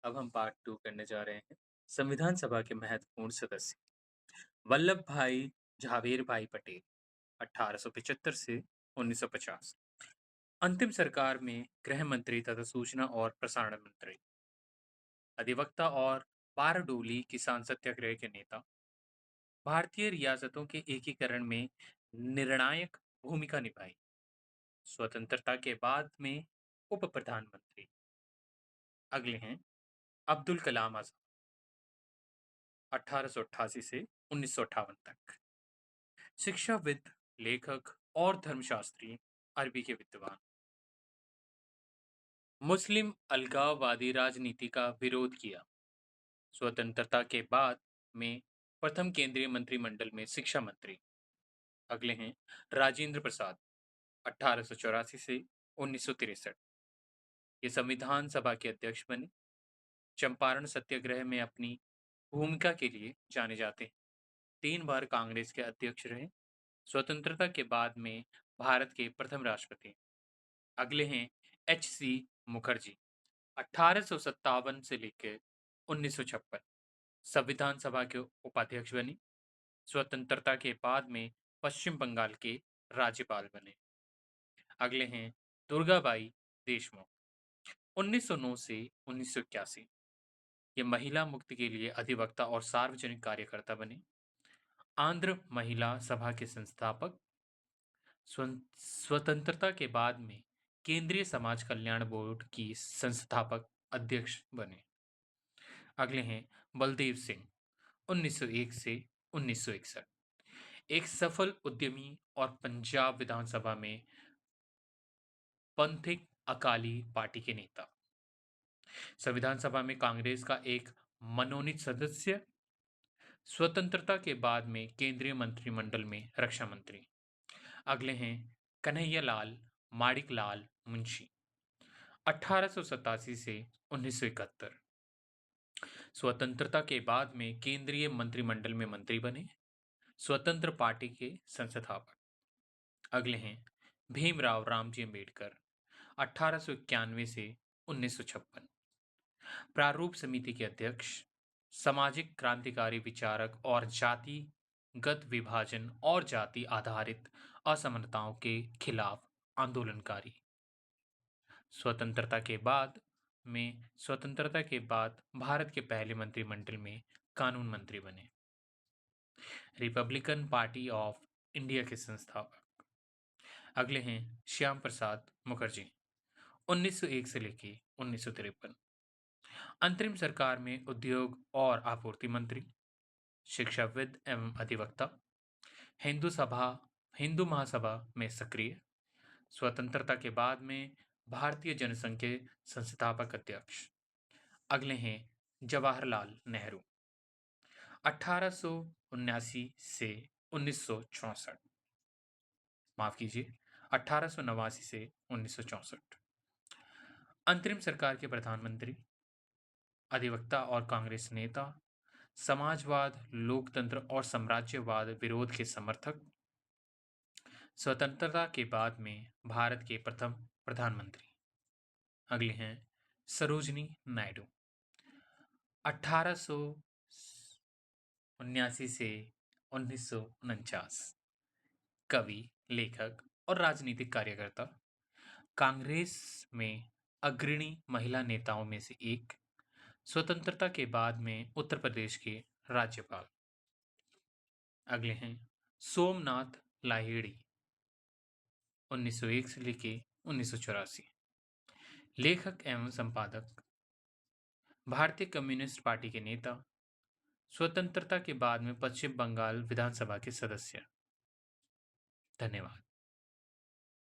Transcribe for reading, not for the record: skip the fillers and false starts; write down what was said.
अब हम पार्ट 2 करने जा रहे हैं। संविधान सभा के महत्वपूर्ण सदस्य वल्लभ भाई झावेर भाई पटेल 1875 से 1950। अंतिम सरकार में गृह मंत्री तथा सूचना और प्रसारण मंत्री, अधिवक्ता और बारडोली किसान सत्याग्रह के नेता, भारतीय रियासतों के एकीकरण में निर्णायक भूमिका निभाई, स्वतंत्रता के बाद में उप प्रधानमंत्री। अगले हैं अब्दुल कलाम आजाद 1888 से 1958 तक, शिक्षाविद, लेखक और धर्मशास्त्री, अरबी के विद्वान। मुस्लिम अलगाववादी राजनीति का विरोध किया, स्वतंत्रता के बाद में प्रथम केंद्रीय मंत्रिमंडल में शिक्षा मंत्री। अगले हैं राजेंद्र प्रसाद 1884 से 1963, ये संविधान सभा के अध्यक्ष बने, चंपारण सत्याग्रह में अपनी भूमिका के लिए जाने जाते हैं, 3 बार कांग्रेस के अध्यक्ष रहे, स्वतंत्रता के बाद में भारत के प्रथम राष्ट्रपति। अगले हैं एच सी मुखर्जी 1857 से लेकर 1956, संविधान सभा के उपाध्यक्ष बने, स्वतंत्रता के बाद में पश्चिम बंगाल के राज्यपाल बने। अगले हैं दुर्गाबाई देशमुख 1909 से 1981, ये महिला मुक्ति के लिए अधिवक्ता और सार्वजनिक कार्यकर्ता बने, आंध्र महिला सभा के संस्थापक, स्वतंत्रता के बाद में केंद्रीय समाज कल्याण बोर्ड की संस्थापक अध्यक्ष बने। अगले हैं बलदेव सिंह 1901 से 1961, एक सफल उद्यमी और पंजाब विधानसभा में पंथिक अकाली पार्टी के नेता, संविधान सभा में कांग्रेस का एक मनोनीत सदस्य, स्वतंत्रता के बाद में केंद्रीय मंत्रिमंडल में रक्षा मंत्री। अगले हैं कन्हैयालाल माणिकलाल मुंशी 1887 से 1971, स्वतंत्रता के बाद में केंद्रीय मंत्रिमंडल में मंत्री बने, स्वतंत्र पार्टी के संस्थापक। अगले हैं भीमराव रामजी अम्बेडकर 1891 से 1956, प्रारूप समिति के अध्यक्ष, सामाजिक क्रांतिकारी विचारक और जातिगत विभाजन और जाति आधारित असमानताओं के खिलाफ आंदोलनकारी। स्वतंत्रता के बाद भारत के पहले मंत्रिमंडल में कानून मंत्री बने, रिपब्लिकन पार्टी ऑफ इंडिया के संस्थापक। अगले हैं श्याम प्रसाद मुखर्जी 1901 से लेकर 1953, अंतरिम सरकार में उद्योग और आपूर्ति मंत्री, शिक्षाविद एवं अधिवक्ता, हिंदू महासभा में सक्रिय, स्वतंत्रता के बाद में भारतीय जनसंघ के संस्थापक अध्यक्ष। अगले हैं जवाहरलाल नेहरू 1879 से 1964, माफ कीजिए 1889 से 1964, अंतरिम सरकार के प्रधानमंत्री, अधिवक्ता और कांग्रेस नेता, समाजवाद, लोकतंत्र और साम्राज्यवाद विरोध के समर्थक, स्वतंत्रता के बाद में भारत के प्रथम प्रधानमंत्री। अगले हैं सरोजनी नायडू 1879 से 1949, कवि, लेखक और राजनीतिक कार्यकर्ता, कांग्रेस में अग्रणी महिला नेताओं में से एक, स्वतंत्रता के बाद में उत्तर प्रदेश के राज्यपाल। अगले हैं सोमनाथ लाहिड़ी 1901 से लेके 1984, लेखक एवं संपादक, भारतीय कम्युनिस्ट पार्टी के नेता, स्वतंत्रता के बाद में पश्चिम बंगाल विधानसभा के सदस्य। धन्यवाद।